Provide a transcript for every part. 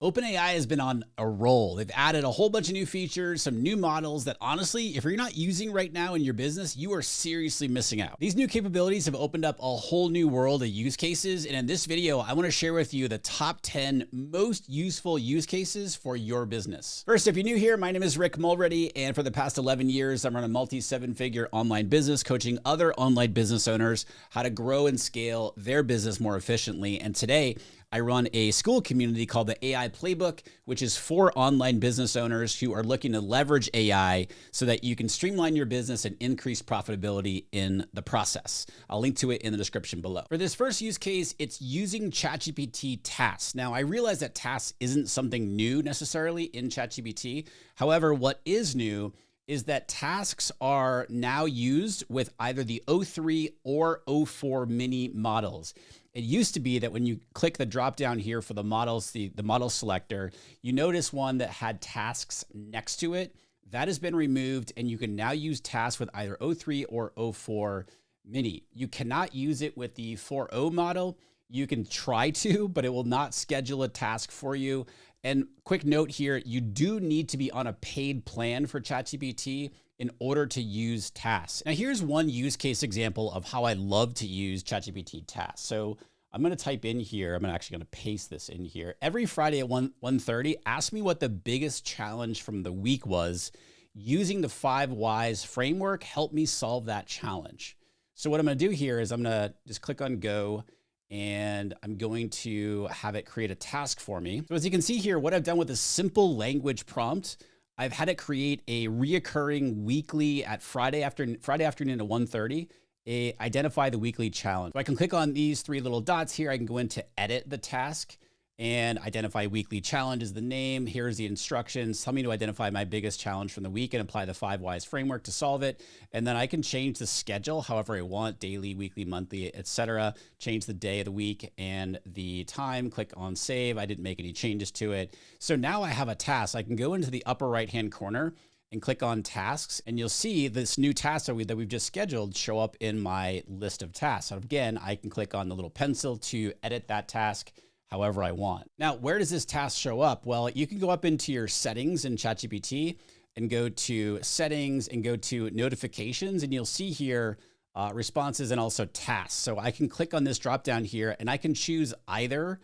OpenAI has been on a roll. They've added a whole bunch of new features, some new models that honestly, if you're not using right now in your business, you are seriously missing out. These new capabilities have opened up a whole new world of use cases. And in this video, I want to share with you the top 10 most useful use cases for your business. First, if you're new here, my name is Rick Mulready. And for the past 11 years, I've run a multi-7-figure online business, coaching other online business owners how to grow and scale their business more efficiently. And today, I run a school community called the AI Playbook, which is for online business owners who are looking to leverage AI so that you can streamline your business and increase profitability in the process. I'll link to it in the description below. For this first use case, it's using ChatGPT tasks. Now, I realize that tasks isn't something new necessarily in ChatGPT. However, what is new is that tasks are now used with either the O3 or O4 mini models. It used to be that when you click the drop down here for the models, the model selector, you notice one that had tasks next to it. That has been removed, and you can now use tasks with either O3 or O4 mini. You cannot use it with the 4.0 model. You can try to, but it will not schedule a task for you. And quick note here, you do need to be on a paid plan for ChatGPT in order to use tasks. Now here's one use case example of how I love to use ChatGPT tasks. So I'm gonna type in here, I'm actually gonna paste this in here. Every Friday at 1:30, ask me what the biggest challenge from the week was. Using the 5 Whys framework, help me solve that challenge. So what I'm gonna do here is I'm gonna just click on go, and I'm going to have it create a task for me. So as you can see here, what I've done with this simple language prompt, I've had it create a reoccurring weekly at Friday afternoon at 1:30, identify the weekly challenge. So I can click on these 3 little dots here. I can go into edit the task and identify weekly challenge is the name. Here's the instructions. Tell me to identify my biggest challenge from the week and apply the 5 Whys framework to solve it. And then I can change the schedule however I want, daily, weekly, monthly, etc. Change the day of the week and the time, click on save. I didn't make any changes to it. So now I have a task. I can go into the upper right-hand corner and click on tasks, and you'll see this new task that we've just scheduled show up in my list of tasks. So again, I can click on the little pencil to edit that task however I want. Now, where does this task show up? Well, you can go up into your settings in ChatGPT and go to settings and go to notifications, and you'll see here responses and also tasks. So I can click on this drop down here and I can choose either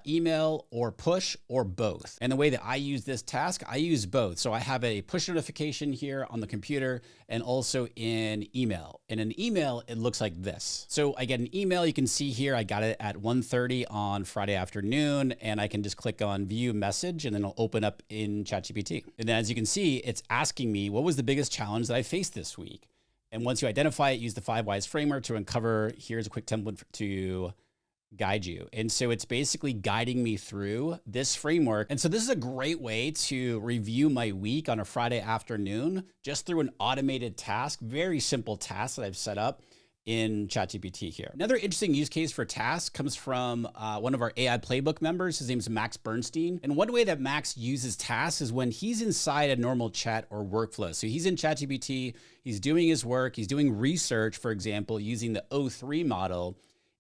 email or push or both. And the way that I use this task, I use both. So I have a push notification here on the computer and also in email. And in email, it looks like this. So I get an email, you can see here, I got it at 1:30 on Friday afternoon, and I can just click on view message and then it'll open up in ChatGPT. And then as you can see, it's asking me, what was the biggest challenge that I faced this week? And once you identify it, use the 5 Whys framework to uncover, here's a quick template to guide you. And so it's basically guiding me through this framework. And so this is a great way to review my week on a Friday afternoon, just through an automated task, very simple task that I've set up in ChatGPT here. Another interesting use case for tasks comes from one of our AI Playbook members. His name's Max Bernstein. And one way that Max uses tasks is when he's inside a normal chat or workflow. So he's in ChatGPT, he's doing his work, he's doing research, for example, using the O3 model.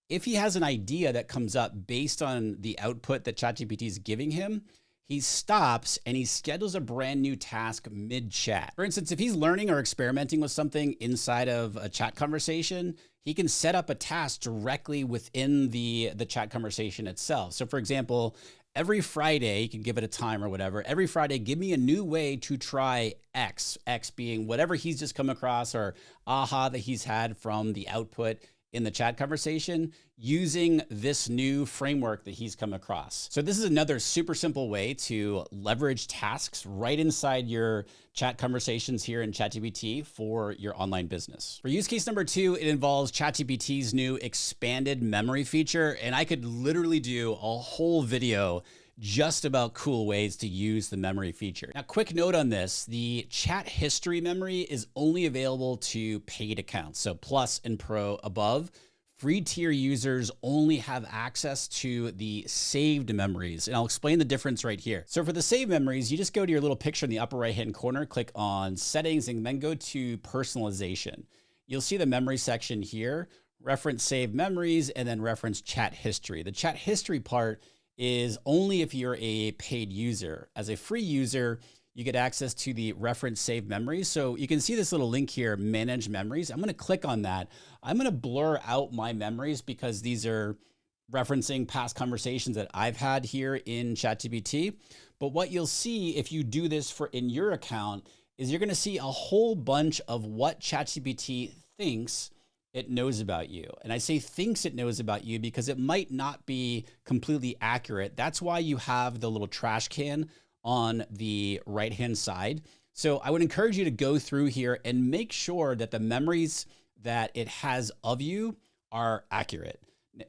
If he has an idea that comes up based on the output that ChatGPT is giving him, he stops and he schedules a brand new task mid-chat. For instance, if he's learning or experimenting with something inside of a chat conversation, he can set up a task directly within the chat conversation itself. So for example, every Friday, you can give it a time or whatever, every Friday, give me a new way to try X, X being whatever he's just come across or aha that he's had from the output in the chat conversation using this new framework that he's come across. So this is another super simple way to leverage tasks right inside your chat conversations here in ChatGPT for your online business. For use case number 2, it involves ChatGPT's new expanded memory feature. And I could literally do a whole video just about cool ways to use the memory feature. Now, quick note on this, the chat history memory is only available to paid accounts. So Plus and Pro above. Free tier users only have access to the saved memories. And I'll explain the difference right here. So for the saved memories, you just go to your little picture in the upper right-hand corner, click on settings, and then go to personalization. You'll see the memory section here, reference saved memories, and then reference chat history. The chat history part is only if you're a paid user. As a free user, you get access to the reference saved memories. So you can see this little link here, manage memories. I'm going to click on that. I'm going to blur out my memories because these are referencing past conversations that I've had here in ChatGPT. But what you'll see if you do this in your account is you're going to see a whole bunch of what ChatGPT thinks it knows about you. And I say thinks it knows about you because it might not be completely accurate. That's why you have the little trash can on the right-hand side. So I would encourage you to go through here and make sure that the memories that it has of you are accurate.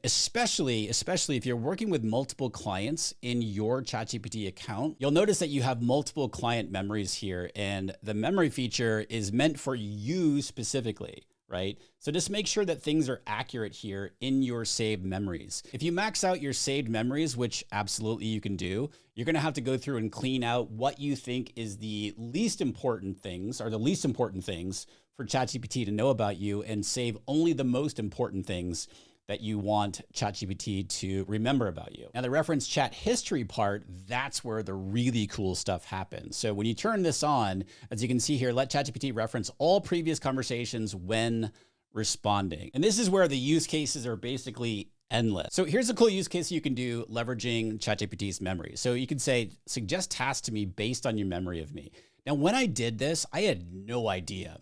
Especially if you're working with multiple clients in your ChatGPT account, you'll notice that you have multiple client memories here, and the memory feature is meant for you specifically, right? So just make sure that things are accurate here in your saved memories. If you max out your saved memories, which absolutely you can do, you're gonna have to go through and clean out what you think is the least important things or the least important things for ChatGPT to know about you and save only the most important things that you want ChatGPT to remember about you. Now the reference chat history part, that's where the really cool stuff happens. So when you turn this on, as you can see here, let ChatGPT reference all previous conversations when responding. And this is where the use cases are basically endless. So here's a cool use case you can do leveraging ChatGPT's memory. So you can say, suggest tasks to me based on your memory of me. Now, when I did this, I had no idea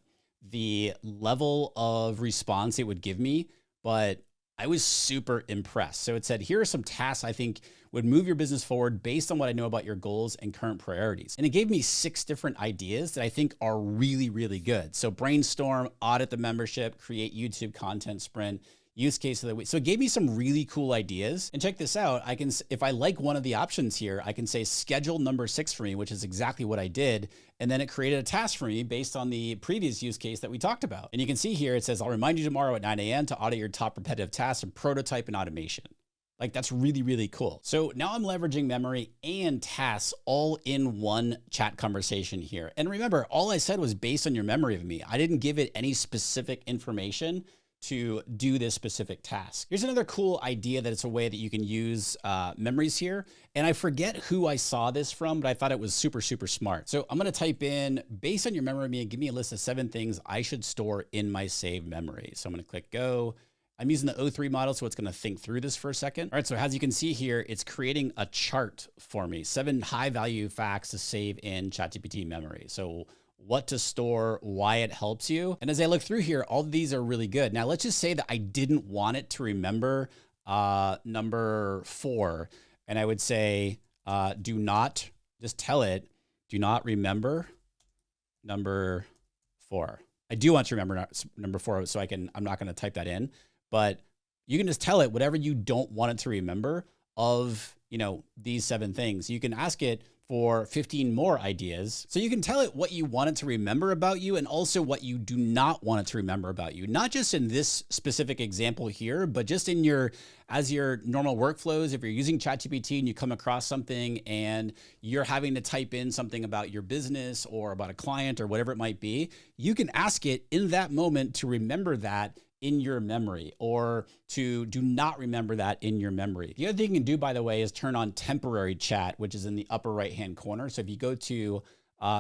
the level of response it would give me, but I was super impressed. So it said, here are some tasks I think would move your business forward based on what I know about your goals and current priorities. And it gave me 6 different ideas that I think are really, really good. So brainstorm, audit the membership, create YouTube content sprint, use case of the week. So it gave me some really cool ideas. And check this out. I can, if I like one of the options here, I can say schedule number 6 for me, which is exactly what I did. And then it created a task for me based on the previous use case that we talked about. And you can see here, it says, I'll remind you tomorrow at 9 a.m. to audit your top repetitive tasks and prototype and automation. Like that's really, really cool. So now I'm leveraging memory and tasks all in one chat conversation here. And remember, all I said was based on your memory of me. I didn't give it any specific information to do this specific task. Here's another cool idea that it's a way that you can use memories here. And I forget who I saw this from, but I thought it was super, super smart. So I'm gonna type in, based on your memory of me, and give me a list of 7 things I should store in my saved memory. So I'm gonna click go. I'm using the O3 model, so it's gonna think through this for a second. All right, so as you can see here, it's creating a chart for me, 7 high value facts to save in ChatGPT memory. So what to store, why it helps you. And as I look through here, all of these are really good. Now let's just say that I didn't want it to remember number 4. And I would say, do not, just tell it, do not remember number 4. I do want to remember number 4, so I'm not gonna type that in, but you can just tell it whatever you don't want it to remember of, these 7 things. You can ask it for 15 more ideas. So you can tell it what you want it to remember about you and also what you do not want it to remember about you. Not just in this specific example here, but just in your normal workflows. If you're using ChatGPT and you come across something and you're having to type in something about your business or about a client or whatever it might be, you can ask it in that moment to remember that in your memory or to do not remember that in your memory. The other thing you can do, by the way, is turn on temporary chat, which is in the upper right-hand corner. So if you go to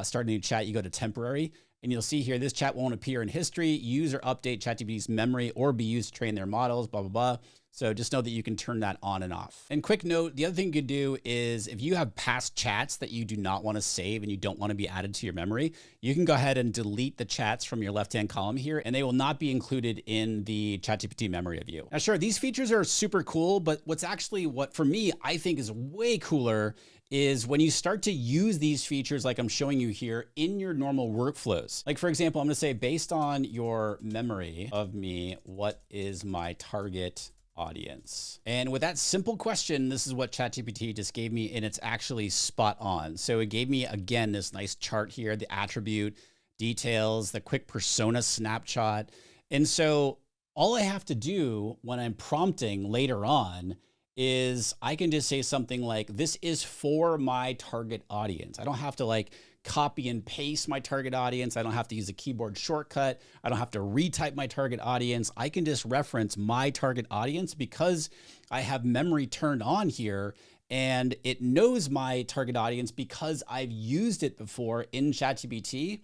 start a new chat, you go to temporary and you'll see here, this chat won't appear in history, use or update ChatGPT's memory or be used to train their models, blah, blah, blah. So just know that you can turn that on and off. And quick note, the other thing you could do is if you have past chats that you do not want to save and you don't want to be added to your memory, you can go ahead and delete the chats from your left-hand column here, and they will not be included in the ChatGPT memory of you. Now, sure, these features are super cool, but what for me, I think is way cooler is when you start to use these features like I'm showing you here in your normal workflows. Like for example, I'm gonna say, based on your memory of me, what is my target audience? And with that simple question, this is what ChatGPT just gave me, and it's actually spot on. So it gave me, again, this nice chart here, the attribute details, the quick persona snapshot. And so all I have to do when I'm prompting later on is I can just say something like, this is for my target audience. I don't have to like copy and paste my target audience. I don't have to use a keyboard shortcut. I don't have to retype my target audience. I can just reference my target audience because I have memory turned on here, and it knows my target audience because I've used it before in ChatGPT.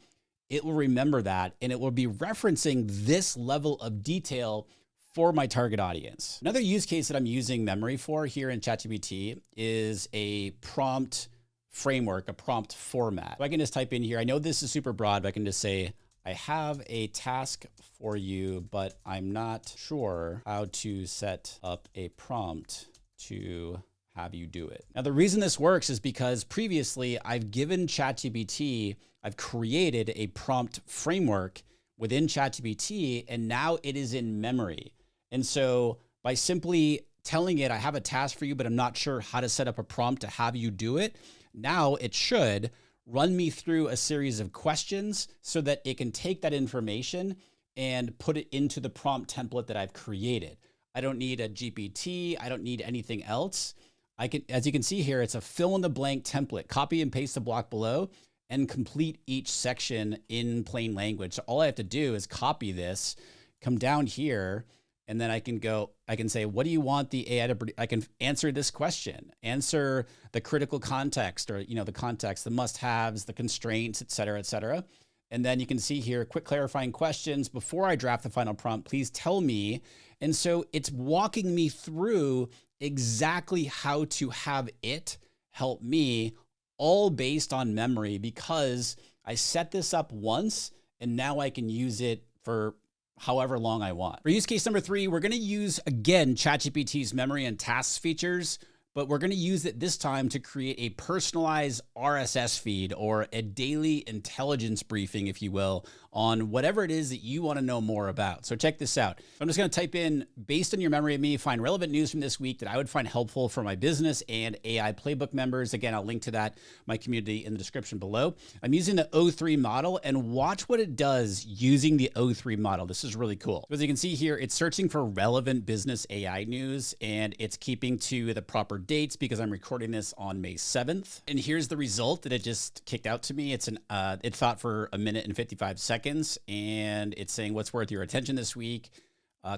It will remember that, and it will be referencing this level of detail for my target audience. Another use case that I'm using memory for here in ChatGPT is a prompt framework, a prompt format. So I can just type in here. I know this is super broad, but I can just say, I have a task for you, but I'm not sure how to set up a prompt to have you do it. Now, the reason this works is because previously I've given ChatGPT, I've created a prompt framework within ChatGPT, and now it is in memory. And so by simply telling it, I have a task for you, but I'm not sure how to set up a prompt to have you do it, now it should run me through a series of questions so that it can take that information and put it into the prompt template that I've created. I don't need a GPT. I don't need anything else. I can, as you can see here, it's a fill in the blank template. Copy and paste the block below and complete each section in plain language. So all I have to do is copy this, come down here, and then I can say, what do you want the AI to produce? I can answer this question, answer the critical context, or, the context, the must-haves, the constraints, et cetera, et cetera. And then you can see here, quick clarifying questions. Before I draft the final prompt, please tell me. And so it's walking me through exactly how to have it help me, all based on memory, because I set this up once and now I can use it for however long I want. For use case number 3, we're going to use, again, ChatGPT's memory and tasks features, but we're going to use it this time to create a personalized RSS feed, or a daily intelligence briefing, if you will, on whatever it is that you want to know more about. So check this out. I'm just going to type in, based on your memory of me, find relevant news from this week that I would find helpful for my business and AI Playbook members. Again, I'll link to that, my community, in the description below. I'm using the O3 model, and watch what it does using the O3 model. This is really cool. As you can see here, it's searching for relevant business AI news, and it's keeping to the proper dates because I'm recording this on May 7th. And here's the result that it just kicked out to me. It's it thought for 1 minute and 55 seconds, and it's saying what's worth your attention this week.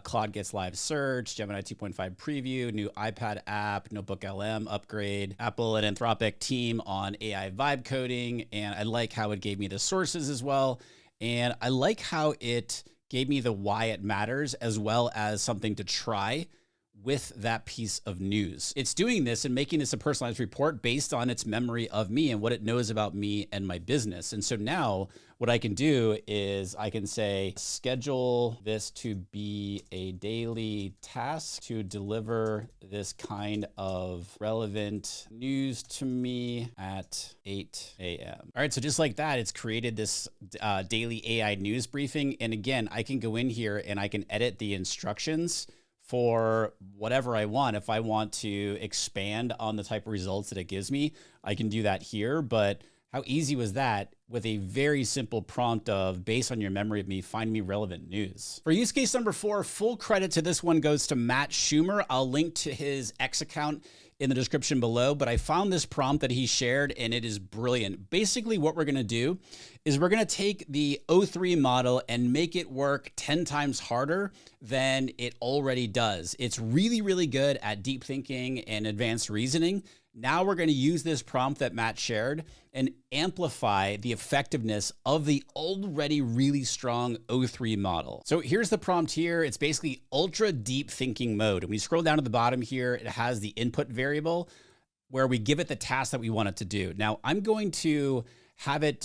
Claude gets live search, Gemini 2.5 preview, new iPad app, Notebook LM upgrade, Apple and Anthropic team on AI vibe coding. And I like how it gave me the sources as well. And I like how it gave me the why it matters, as well as something to try with that piece of news. It's doing this and making this a personalized report based on its memory of me and what it knows about me and my business. And so now what I can do is I can say, schedule this to be a daily task to deliver this kind of relevant news to me at 8 a.m. All right, so just like that, it's created this daily AI news briefing. And again, I can go in here and I can edit the instructions for whatever I want. If I want to expand on the type of results that it gives me, I can do that here. But how easy was that with a very simple prompt of, based on your memory of me, find me relevant news. For use case number 4, full credit to this one goes to Matt Schumer. I'll link to his X account in the description below, but I found this prompt that he shared and it is brilliant. Basically what we're gonna do is we're gonna take the O3 model and make it work 10 times harder than it already does. It's really, really good at deep thinking and advanced reasoning. Now we're gonna use this prompt that Matt shared and amplify the effectiveness of the already really strong O3 model. So here's the prompt here. It's basically ultra deep thinking mode. And we scroll down to the bottom here, it has the input variable where we give it the task that we want it to do. Now I'm going to have it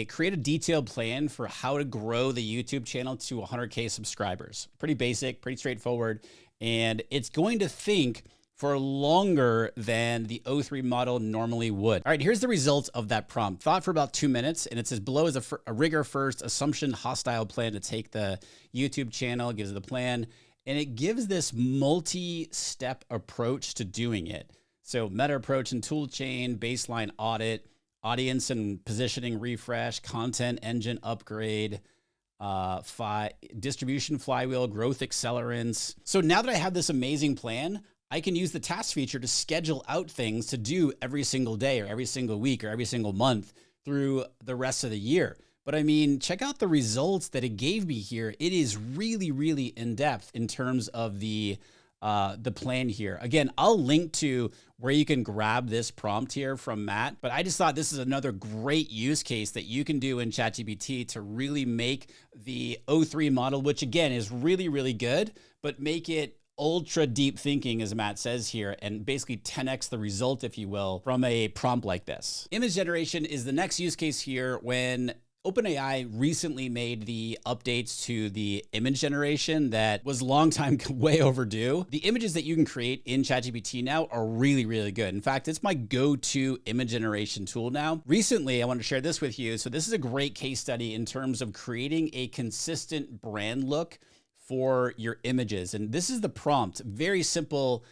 create a detailed plan for how to grow the YouTube channel to 100K subscribers. Pretty basic, pretty straightforward. And it's going to think for longer than the O3 model normally would. All right, here's the results of that prompt. Thought for about 2 minutes, and it says below is a rigor first assumption hostile plan to take the YouTube channel, gives it the plan, and it gives this multi-step approach to doing it. So meta approach and tool chain, baseline audit, audience and positioning refresh, content engine upgrade, distribution flywheel, growth accelerants. So now that I have this amazing plan, I can use the task feature to schedule out things to do every single day or every single week or every single month through the rest of the year. But I mean, check out the results that it gave me here. It is really, really in depth in terms of the the plan here. Again, I'll link to where you can grab this prompt here from Matt, but I just thought this is another great use case that you can do in ChatGPT to really make the O3 model, which again is really, really good, but make it ultra deep thinking, as Matt says here, and basically 10x the result, if you will, from a prompt like this. Image generation is the next use case here. When OpenAI recently made the updates to the image generation that was a long time way overdue. The images that you can create in ChatGPT now are really, really good. In fact, it's my go-to image generation tool now. Recently, I want to share this with you. So this is a great case study in terms of creating a consistent brand look for your images. And this is the prompt, very simple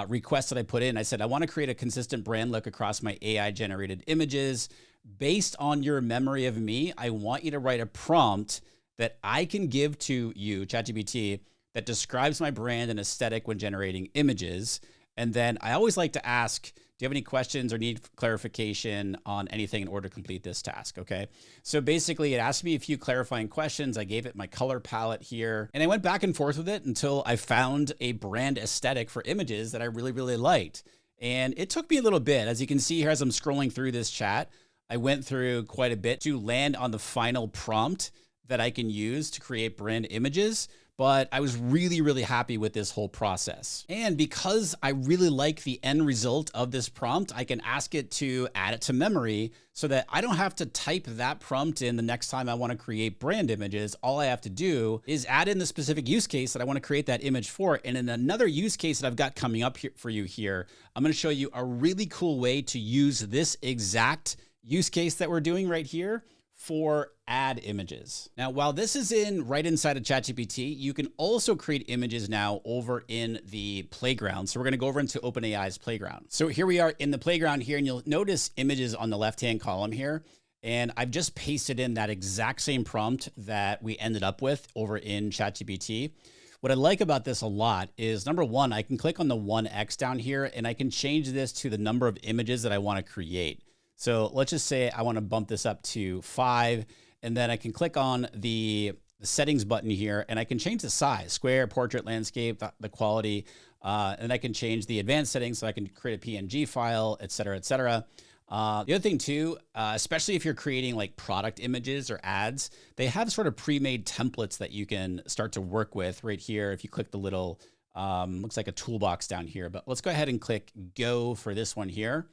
request that I put in. I said, I want to create a consistent brand look across my AI generated images. Based on your memory of me, I want you to write a prompt that I can give to you, ChatGPT, that describes my brand and aesthetic when generating images. And then I always like to ask, do you have any questions or need clarification on anything in order to complete this task? Okay. So basically it asked me a few clarifying questions. I gave it my color palette here and I went back and forth with it until I found a brand aesthetic for images that I really, really liked. And it took me a little bit. As you can see here, as I'm scrolling through this chat, I went through quite a bit to land on the final prompt that I can use to create brand images. But I was really, really happy with this whole process. And because I really like the end result of this prompt, I can ask it to add it to memory so that I don't have to type that prompt in the next time I want to create brand images. All I have to do is add in the specific use case that I want to create that image for. And in another use case that I've got coming up here for you here, I'm going to show you a really cool way to use this exact use case that we're doing right here for ad images. Now, while this is right inside of ChatGPT, you can also create images now over in the playground. So we're gonna go over into OpenAI's playground. So here we are in the playground here, and you'll notice images on the left-hand column here. And I've just pasted in that exact same prompt that we ended up with over in ChatGPT. What I like about this a lot is, number one, I can click on the 1x down here and I can change this to the number of images that I wanna create. So let's just say I want to bump this up to 5, and then I can click on the settings button here and I can change the size, square, portrait, landscape, the quality, and I can change the advanced settings so I can create a PNG file, et cetera, et cetera. The other thing too, especially if you're creating like product images or ads, they have sort of pre-made templates that you can start to work with right here. If you click the little, looks like a toolbox down here, but let's go ahead and click go for this one here.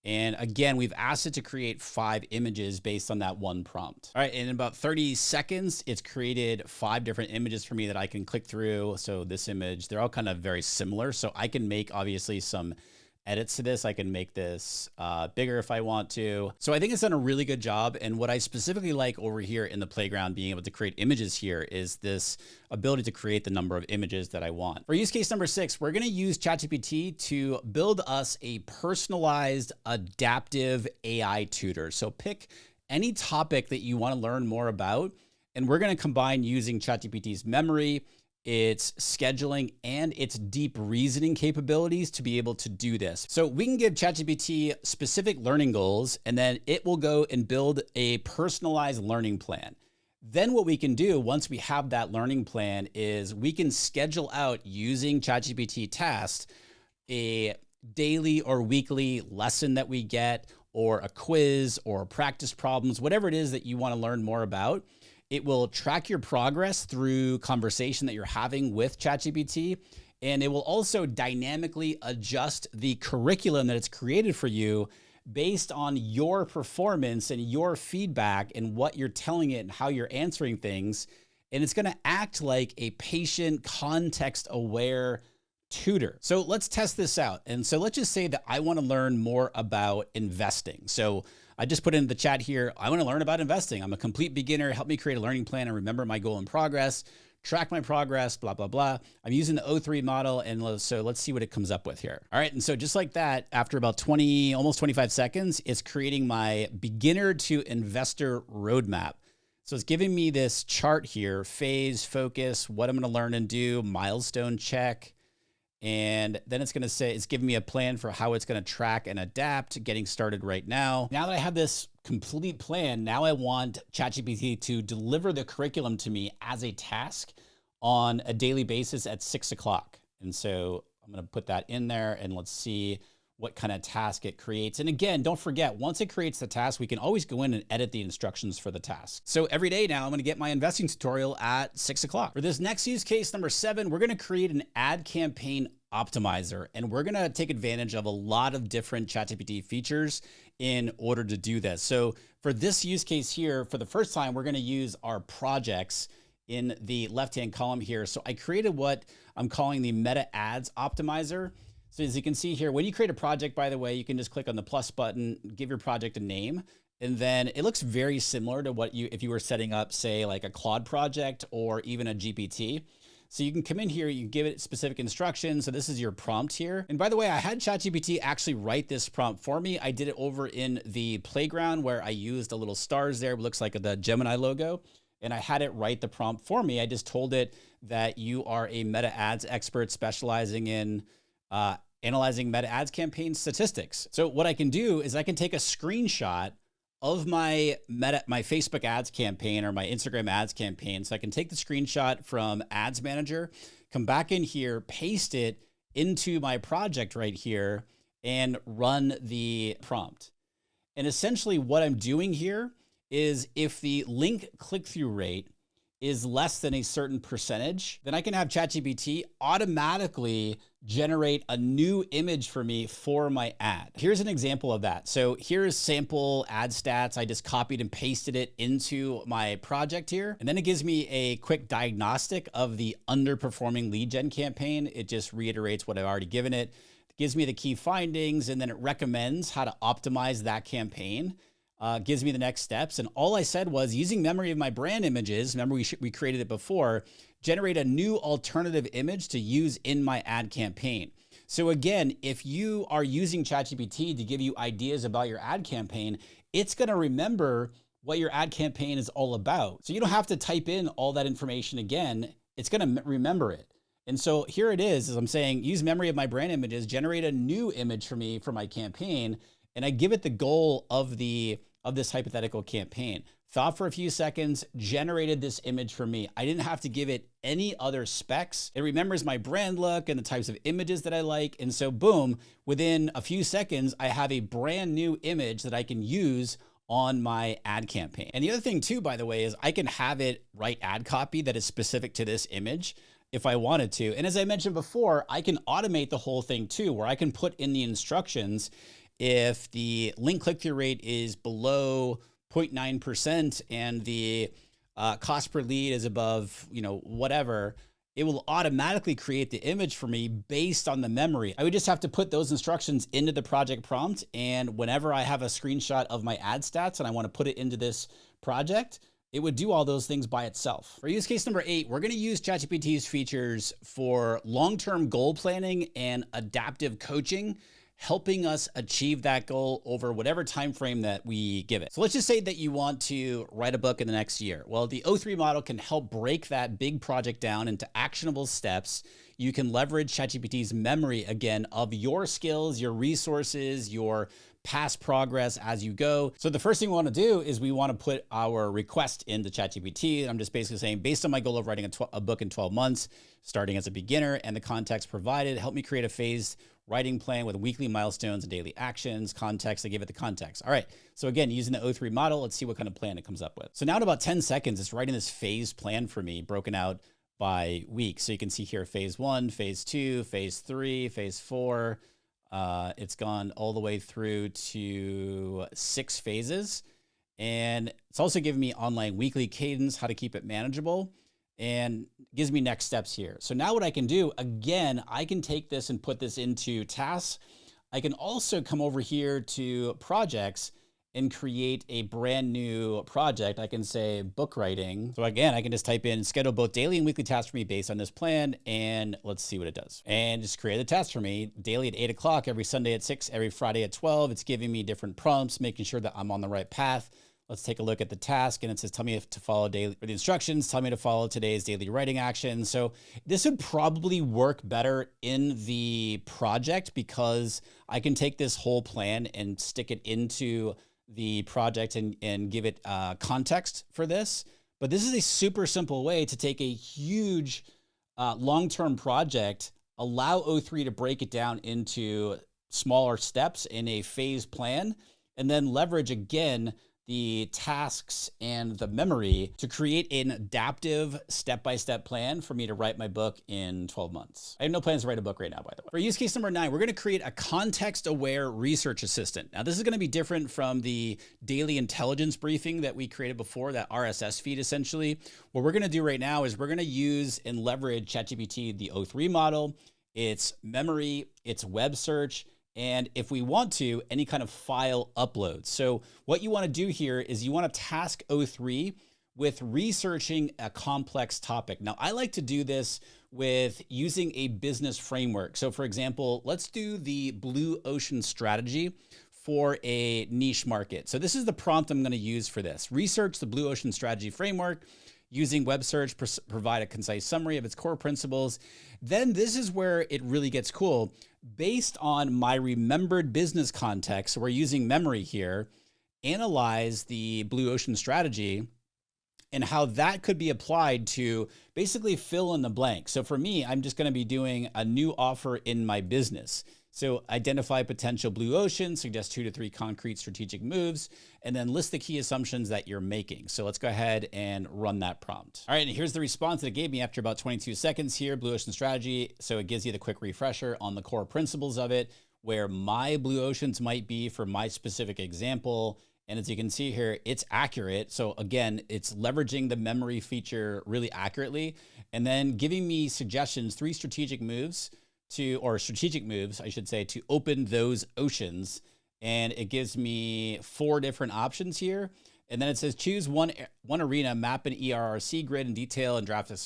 And again, we've asked it to create 5 images based on that one prompt. All right, and in about 30 seconds, it's created 5 different images for me that I can click through. So this image, they're all kind of very similar. So I can make obviously some edits to this. I can make this bigger if I want to. So I think it's done a really good job. And what I specifically like over here in the playground, being able to create images here, is this ability to create the number of images that I want. For use case number 6, we're gonna use ChatGPT to build us a personalized adaptive AI tutor. So pick any topic that you wanna learn more about, and we're gonna combine using ChatGPT's memory, its scheduling, and its deep reasoning capabilities to be able to do this. So we can give ChatGPT specific learning goals, and then it will go and build a personalized learning plan. Then what we can do once we have that learning plan is we can schedule out, using ChatGPT tasks, a daily or weekly lesson that we get, or a quiz, or practice problems, whatever it is that you want to learn more about. It will track your progress through conversation that you're having with ChatGPT, and it will also dynamically adjust the curriculum that it's created for you based on your performance and your feedback and what you're telling it and how you're answering things. And it's going to act like a patient, context-aware tutor. So let's test this out. And so let's just say that I want to learn more about investing. So I just put in the chat here, I want to learn about investing. I'm a complete beginner. Help me create a learning plan and remember my goal and progress, track my progress, blah, blah, blah. I'm using the O3 model. And so let's see what it comes up with here. All right. And so just like that, after about almost 25 seconds, it's creating my beginner to investor roadmap. So it's giving me this chart here, phase, focus, what I'm going to learn and do, milestone check. And then it's going to say, it's giving me a plan for how it's going to track and adapt, getting started right now. Now that I have this complete plan, now I want ChatGPT to deliver the curriculum to me as a task on a daily basis at 6 o'clock. And so I'm going to put that in there and let's see what kind of task it creates. And again, don't forget, once it creates the task, we can always go in and edit the instructions for the task. So every day now, I'm going to get my investing tutorial at 6 o'clock. For this next use case, number 7, we're going to create an ad campaign optimizer. And we're going to take advantage of a lot of different ChatGPT features in order to do this. So for this use case here, for the first time, we're going to use our projects in the left-hand column here. So I created what I'm calling the Meta Ads Optimizer. So as you can see here, when you create a project, by the way, you can just click on the plus button, give your project a name, and then it looks very similar to what if you were setting up, say, like a Claude project or even a GPT. So you can come in here, you give it specific instructions. So this is your prompt here. And by the way, I had ChatGPT actually write this prompt for me. I did it over in the playground where I used the little stars there. It looks like the Gemini logo. And I had it write the prompt for me. I just told it that you are a Meta Ads expert specializing in analyzing Meta Ads campaign statistics. So what I can do is I can take a screenshot of my Facebook ads campaign or my Instagram ads campaign. So I can take the screenshot from Ads Manager, come back in here, paste it into my project right here, and run the prompt. And essentially what I'm doing here is if the link click-through rate is less than a certain percentage, then I can have ChatGPT automatically generate a new image for me for my ad. Here's an example of that. So here's sample ad stats. I just copied and pasted it into my project here. And then it gives me a quick diagnostic of the underperforming lead gen campaign. It just reiterates what I've already given it. It gives me the key findings, and then it recommends how to optimize that campaign. Gives me the next steps. And all I said was, using memory of my brand images, remember we created it before, generate a new alternative image to use in my ad campaign. So again, if you are using ChatGPT to give you ideas about your ad campaign, it's going to remember what your ad campaign is all about. So you don't have to type in all that information again. It's going to remember it. And so here it is, as I'm saying, use memory of my brand images, generate a new image for me for my campaign. And I give it the goal of this hypothetical campaign. Thought for a few seconds, generated this image for me. I didn't have to give it any other specs. It remembers my brand look and the types of images that I like. And so boom, within a few seconds, I have a brand new image that I can use on my ad campaign. And the other thing too, by the way, is I can have it write ad copy that is specific to this image if I wanted to. And as I mentioned before, I can automate the whole thing too, where I can put in the instructions if the link click-through rate is below 0.9% and the cost per lead is above, whatever, it will automatically create the image for me based on the memory. I would just have to put those instructions into the project prompt. And whenever I have a screenshot of my ad stats and I want to put it into this project, it would do all those things by itself. For use case number 8, we're going to use ChatGPT's features for long-term goal planning and adaptive coaching, helping us achieve that goal over whatever time frame that we give it. So let's just say that you want to write a book in the next year. Well, the O3 model can help break that big project down into actionable steps. You can leverage ChatGPT's memory again of your skills, your resources, your past progress as you go. So the first thing we want to do is we want to put our request into ChatGPT. I'm just basically saying, based on my goal of writing a book in 12 months, starting as a beginner and the context provided, help me create a phased writing plan with weekly milestones and daily actions, context. I give it the context. All right. So again, using the O3 model, let's see what kind of plan it comes up with. So now in about 10 seconds, it's writing this phased plan for me, broken out by week. So you can see here, phase 1, phase 2, phase 3, phase 4. It's gone all the way through to 6 phases. And it's also giving me online weekly cadence, how to keep it manageable, and gives me next steps here. So now what I can do, again, I can take this and put this into tasks. I can also come over here to projects and create a brand new project. I can say book writing. So again, I can just type in schedule both daily and weekly tasks for me based on this plan. And let's see what it does. And just create a task for me daily at 8 o'clock, every Sunday at 6, every Friday at 12. It's giving me different prompts, making sure that I'm on the right path. Let's take a look at the task, and it says, tell me to follow daily, or the instructions, tell me to follow today's daily writing action. So this would probably work better in the project because I can take this whole plan and stick it into the project and give it context for this. But this is a super simple way to take a huge long-term project, allow O3 to break it down into smaller steps in a phased plan, and then leverage again the tasks and the memory to create an adaptive step-by-step plan for me to write my book in 12 months. I have no plans to write a book right now, by the way. For use case number 9, we're going to create a context-aware research assistant. Now, this is going to be different from the daily intelligence briefing that we created before, that RSS feed essentially. What we're going to do right now is we're going to use and leverage ChatGPT, the O3 model, its memory, its web search, and if we want to, any kind of file upload. So what you want to do here is you want to task O3 with researching a complex topic. Now, I like to do this with using a business framework. So for example, let's do the blue ocean strategy for a niche market. So this is the prompt I'm going to use for this. Research the blue ocean strategy framework. Using web search, provide a concise summary of its core principles. Then this is where it really gets cool. Based on my remembered business context, so we're using memory here, analyze the blue ocean strategy and how that could be applied to basically fill in the blank. So for me, I'm just going to be doing a new offer in my business. So identify potential blue ocean, suggest 2 to 3 concrete strategic moves, and then list the key assumptions that you're making. So let's go ahead and run that prompt. All right, and here's the response that it gave me after about 22 seconds here, blue ocean strategy. So it gives you the quick refresher on the core principles of it, where my blue oceans might be for my specific example. And as you can see here, it's accurate. So again, it's leveraging the memory feature really accurately, and then giving me suggestions, 3 strategic moves strategic moves, I should say, to open those oceans. And it gives me 4 different options here. And then it says, choose one arena, map an ERRC grid in detail, and draft a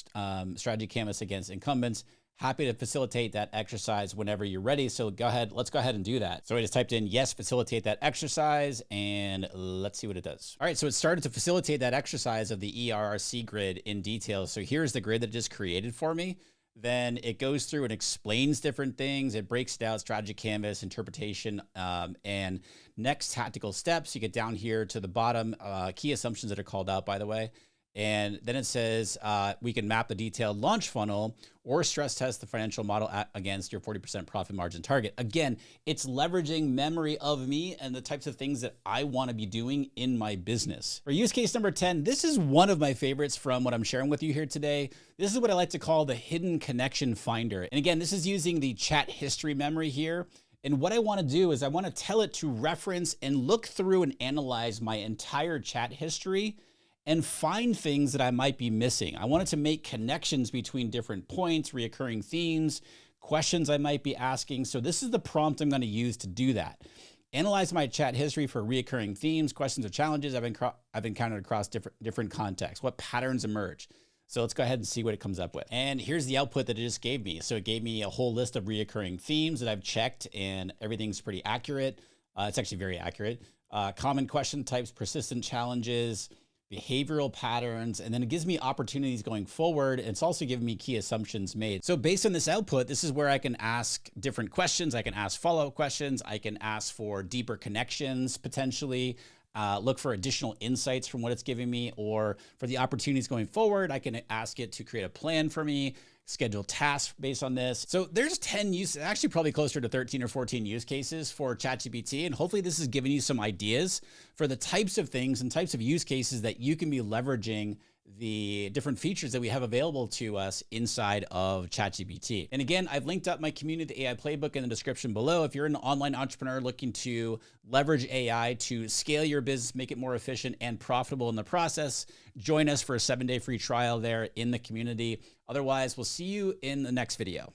strategy canvas against incumbents. Happy to facilitate that exercise whenever you're ready. So let's go ahead and do that. So I just typed in, yes, facilitate that exercise, and let's see what it does. All right, so it started to facilitate that exercise of the ERRC grid in detail. So here's the grid that it just created for me. Then it goes through and explains different things. It breaks down strategy canvas, interpretation, and next tactical steps. You get down here to the bottom, key assumptions that are called out, by the way. And then it says we can map the detailed launch funnel or stress test the financial model against your 40% profit margin target. Again, it's leveraging memory of me and the types of things that I want to be doing in my business. For use case number 10, this is one of my favorites from what I'm sharing with you here today. This is what I like to call the hidden connection finder. And again, this is using the chat history memory here. And what I want to do is I want to tell it to reference and look through and analyze my entire chat history and find things that I might be missing. I wanted to make connections between different points, reoccurring themes, questions I might be asking. So this is the prompt I'm going to use to do that. Analyze my chat history for reoccurring themes, questions, or challenges I've encountered across different contexts. What patterns emerge? So let's go ahead and see what it comes up with. And here's the output that it just gave me. So it gave me a whole list of reoccurring themes that I've checked, and everything's pretty accurate. It's actually very accurate. Common question types, persistent challenges, behavioral patterns, and then it gives me opportunities going forward. It's also giving me key assumptions made. So based on this output, this is where I can ask different questions. I can ask follow-up questions. I can ask for deeper connections, potentially. Look for additional insights from what it's giving me, or for the opportunities going forward, I can ask it to create a plan for me, schedule tasks based on this. So there's 10 actually probably closer to 13 or 14 use cases for ChatGPT. And hopefully this is giving you some ideas for the types of things and types of use cases that you can be leveraging the different features that we have available to us inside of ChatGPT. And again, I've linked up my community AI playbook in the description below. If you're an online entrepreneur looking to leverage AI to scale your business, make it more efficient and profitable in the process, join us for a 7-day free trial there in the community. Otherwise, we'll see you in the next video.